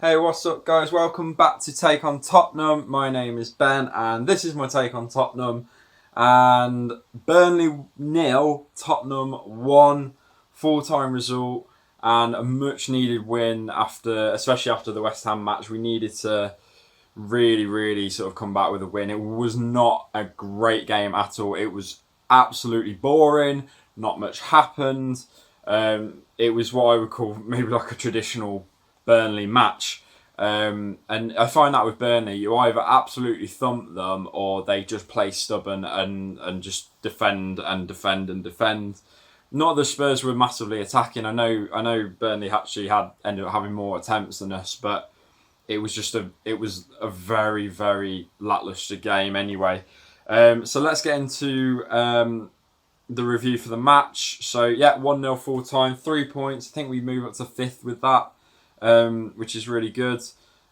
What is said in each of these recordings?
Hey, what's up, guys? Welcome back to Take on Tottenham. My name is Ben, and this is my take on Tottenham. And Burnley 0, Tottenham 1, full-time result, and a much-needed win especially after the West Ham match. We needed to really sort of come back with a win. It was not a great game at all. It was absolutely boring. Not much happened. It was what I would call maybe like a traditional Burnley match. And I find that with Burnley, you either absolutely thump them or they just play stubborn and just defend. Not that Spurs were massively attacking. I know Burnley actually ended up having more attempts than us, but it was a very lackluster game anyway. So let's get into the review for the match. So yeah, 1-0 full time, 3 points. I think we move up to 5th with that, which is really good.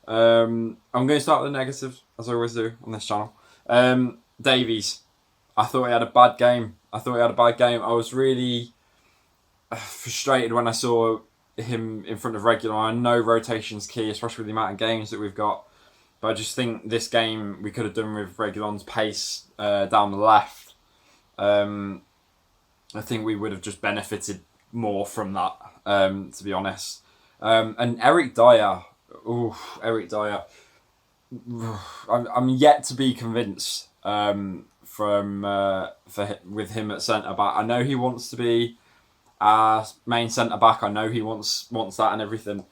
I'm going to start with the negatives, as I always do on this channel. Davies, I thought he had a bad game. I was really frustrated when I saw him in front of regular. I know rotation's key, especially with the amount of games that we've got. But I just think this game we could have done with Reguilón's pace down the left. I think we would have just benefited more from that, to be honest. And Eric Dyer, I'm yet to be convinced with him at centre back. I know he wants to be main centre back. I know he wants that and everything.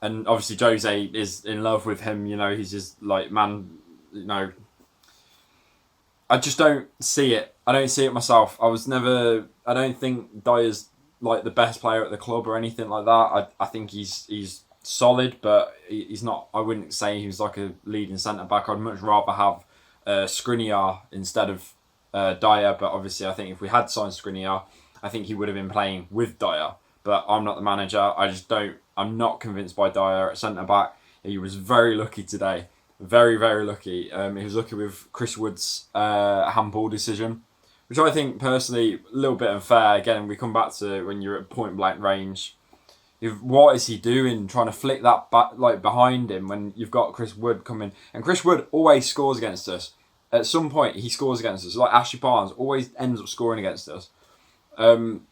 And obviously Jose is in love with him. You know, he's just like, man. You know, I just don't see it. I don't see it myself. I don't think Dyer's like the best player at the club or anything like that. I think he's solid, but he's not. I wouldn't say he's like a leading centre back. I'd much rather have Skriniar instead of Dyer. But obviously, I think if we had signed Skriniar, I think he would have been playing with Dyer. But I'm not the manager. I'm not convinced by Dyer at centre back. He was very lucky today. Very lucky. He was lucky with Chris Wood's handball decision, which I think personally a little bit unfair. Again, we come back to when you're at point blank range. What is he doing trying to flick that back, like behind him when you've got Chris Wood coming? And Chris Wood always scores against us. At some point, he scores against us. Like Ashley Barnes always ends up scoring against us. And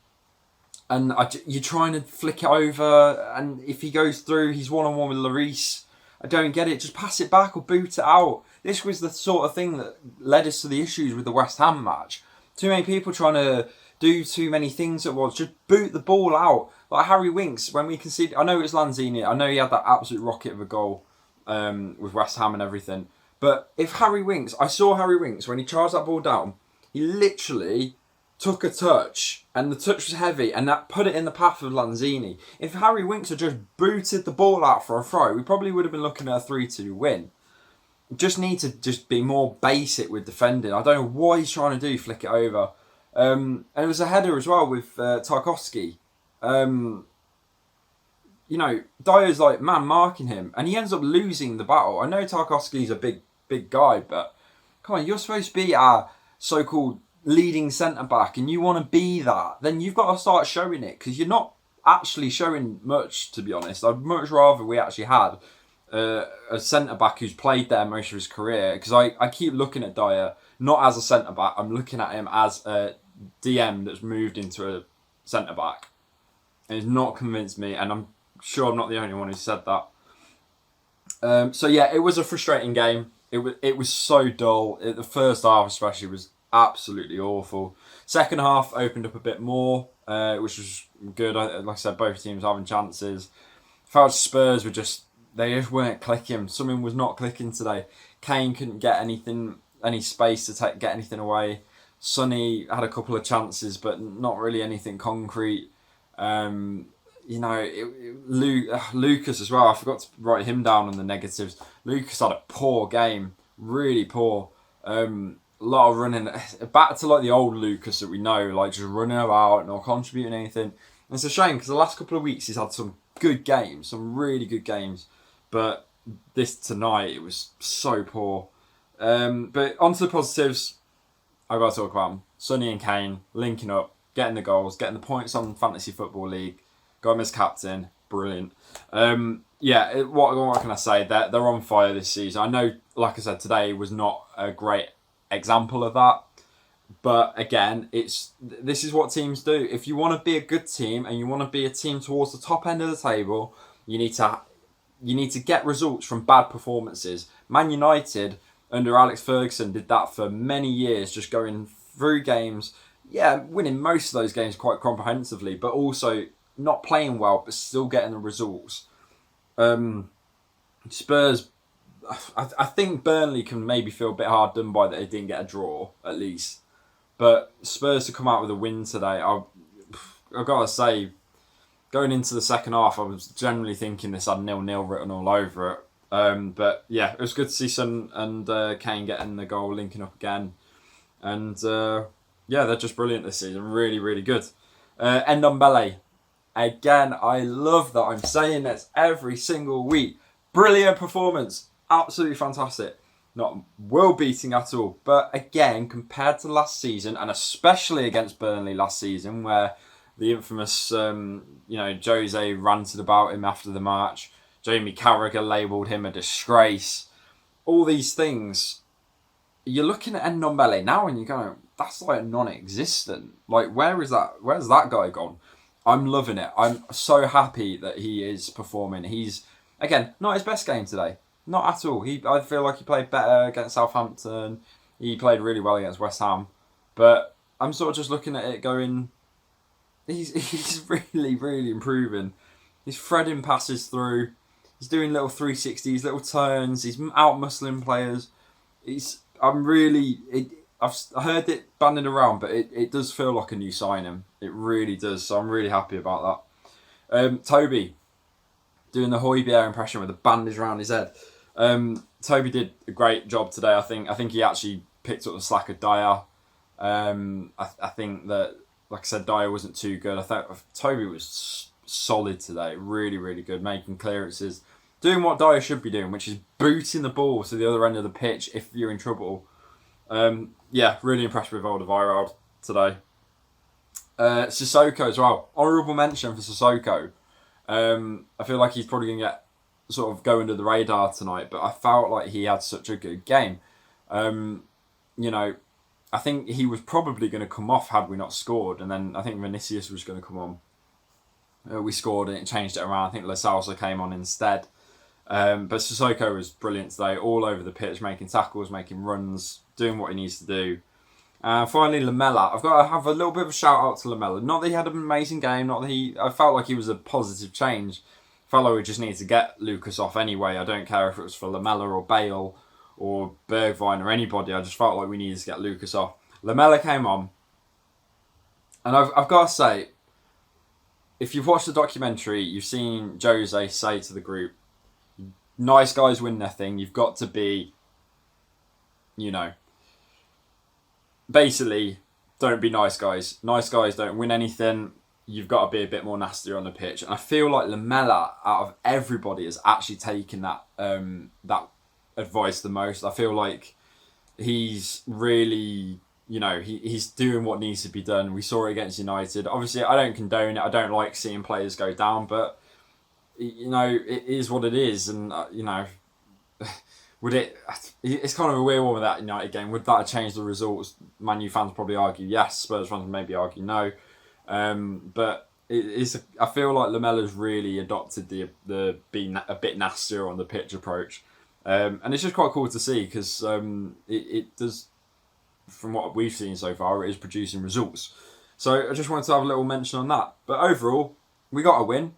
you're trying to flick it over, and if he goes through, he's one-on-one with Lloris. I don't get it. Just pass it back or boot it out. This was the sort of thing that led us to the issues with the West Ham match. Too many people trying to do too many things at once. Just boot the ball out. Like Harry Winks, when we conceded, I know it was Lanzini. I know he had that absolute rocket of a goal with West Ham and everything. But I saw Harry Winks when he charged that ball down, he literally took a touch, and the touch was heavy, and that put it in the path of Lanzini. If Harry Winks had just booted the ball out for a throw, we probably would have been looking at a 3-2 win. Just need to just be more basic with defending. I don't know what he's trying to do, flick it over. And it was a header as well with Tarkowski. You know, Dyer's like man marking him, and he ends up losing the battle. I know Tarkowski's a big guy, but come on, you're supposed to be our so-called leading centre back, and you want to be that. Then you've got to start showing it, because you're not actually showing much, to be honest. I'd much rather we actually had a centre back who's played there most of his career, because I keep looking at Dyer not as a centre back. I'm looking at him as a DM that's moved into a centre back. And it's not convinced me, and I'm sure I'm not the only one who said that. So yeah, it was a frustrating game. It was so dull. The first half especially was absolutely awful. Second half opened up a bit more, which was good. Like I said, both teams having chances. Felt Spurs they just weren't clicking. Something was not clicking today. Kane couldn't get any space to get anything away. Sonny had a couple of chances, but not really anything concrete. You know, Lucas as well. I forgot to write him down on the negatives. Lucas had a poor game, really poor. A lot of running, back to like the old Lucas that we know, like just running about, not contributing anything. And it's a shame, because the last couple of weeks he's had some good games, some really good games, but this tonight it was so poor. But onto the positives, I've got to talk about them. Sonny and Kane linking up, getting the goals, getting the points on Fantasy Football League, got him as captain, brilliant. yeah, what can I say? They're on fire this season. I know, like I said, today was not a great example of that. But again, this is what teams do. If you want to be a good team and you want to be a team towards the top end of the table, you need to get results from bad performances. Man United under Alex Ferguson did that for many years, just going through games, winning most of those games quite comprehensively, but also not playing well, but still getting the results. Spurs, I think Burnley can maybe feel a bit hard done by that they didn't get a draw, at least. But Spurs to come out with a win today, I've got to say, going into the second half, I was generally thinking this had 0-0 written all over it. But yeah, it was good to see Son and Kane getting the goal, linking up again. And they're just brilliant this season. Really, really good. Ndombele. Again, I love that I'm saying this every single week. Brilliant performance. Absolutely fantastic. Not world-beating at all. But again, compared to last season, and especially against Burnley last season, where the infamous, Jose ranted about him after the match. Jamie Carragher labelled him a disgrace. All these things. You're looking at Ndombele now and you're going, that's like non-existent. Like, where's that guy gone? I'm loving it. I'm so happy that he is performing. He's, again, not his best game today. Not at all. I feel like he played better against Southampton. He played really well against West Ham. But I'm sort of just looking at it going, he's really, really improving. He's threading passes through. He's doing little 360s, little turns. He's out-muscling players. I've heard it banding around, but it does feel like a new signing. It really does. So I'm really happy about that. Toby, doing the Højbjerg impression with the bandage around his head. Toby did a great job today. I think he actually picked up the slack of Dyer. I think that, like I said, Dyer wasn't too good. I thought Toby was solid today. Really, really good, making clearances, doing what Dyer should be doing, which is booting the ball to the other end of the pitch if you're in trouble. Really impressed with Alderweireld today. Sissoko as well. Honourable mention for Sissoko. I feel like he's probably going to go under the radar tonight, but I felt like he had such a good game. I think he was probably going to come off had we not scored, and then I think Vinicius was going to come on. We scored and it changed it around. I think Lo Celso came on instead. But Sissoko was brilliant today, all over the pitch, making tackles, making runs, doing what he needs to do. Finally, Lamela. I've got to have a little bit of a shout out to Lamela. Not that he had an amazing game, I felt like he was a positive change. Felt like we just needed to get Lucas off anyway. I don't care if it was for Lamela or Bale or Bergwijn or anybody. I just felt like we needed to get Lucas off. Lamela came on, and I've got to say, if you've watched the documentary, you've seen Jose say to the group, nice guys win their thing. You've got to be, basically, don't be nice guys. Nice guys don't win anything. You've got to be a bit more nastier on the pitch. And I feel like Lamela, out of everybody, has actually taken that advice the most. I feel like he's really, he's doing what needs to be done. We saw it against United. Obviously, I don't condone it. I don't like seeing players go down, but it is what it is, and would it? It's kind of a weird one with that United game. Would that have changed the results? Man U fans probably argue yes. Spurs fans maybe argue no. But it is. I feel like Lamela's really adopted the being a bit nastier on the pitch approach, and it's just quite cool to see because it does. From what we've seen so far, it is producing results. So I just wanted to have a little mention on that. But overall, we got a win.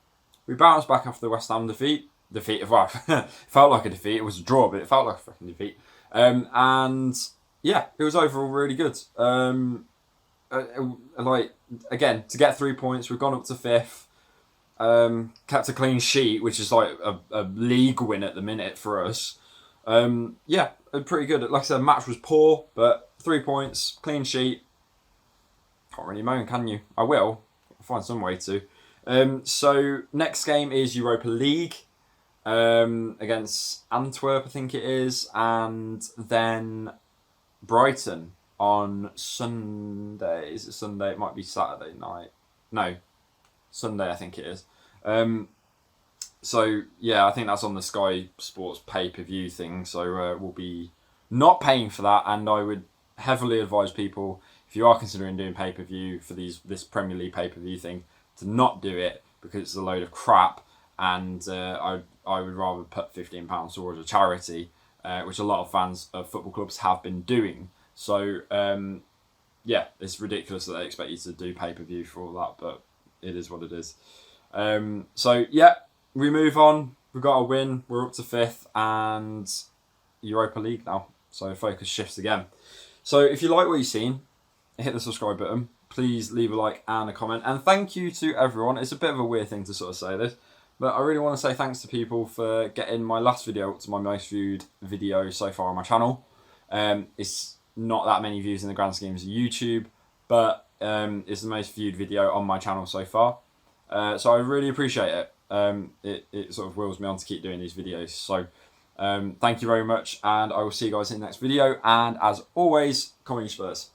We bounced back after the West Ham defeat. Well, it felt like a defeat. It was a draw, but it felt like a fucking defeat. And yeah, it was overall really good. Again, to get 3 points, we've gone up to 5th. Kept a clean sheet, which is like a league win at the minute for us. Pretty good. Like I said, the match was poor, but 3 points, clean sheet. Can't really moan, can you? I will. I'll find some way to. So next game is Europa League against Antwerp, I think it is, and then Brighton on Sunday. Is it Sunday? It might be Saturday night. No, Sunday I think it is. So yeah, I think that's on the Sky Sports pay-per-view thing. So we'll be not paying for that, and I would heavily advise people, if you are considering doing pay-per-view for this Premier League pay-per-view thing, to not do it, because it's a load of crap, and I would rather put £15 towards a charity, which a lot of fans of football clubs have been doing. So yeah, it's ridiculous that they expect you to do pay-per-view for all that, but it is what it is. So yeah, we move on. We've got a win. We're up to 5th and Europa League now. So focus shifts again. So if you like what you've seen, hit the subscribe button. Please leave a like and a comment. And thank you to everyone. It's a bit of a weird thing to sort of say this, but I really want to say thanks to people for getting my last video up to my most viewed video so far on my channel. It's not that many views in the grand schemes of YouTube, but it's the most viewed video on my channel so far. So I really appreciate it. It sort of wills me on to keep doing these videos. So thank you very much, and I will see you guys in the next video. And as always, come on you Spurs.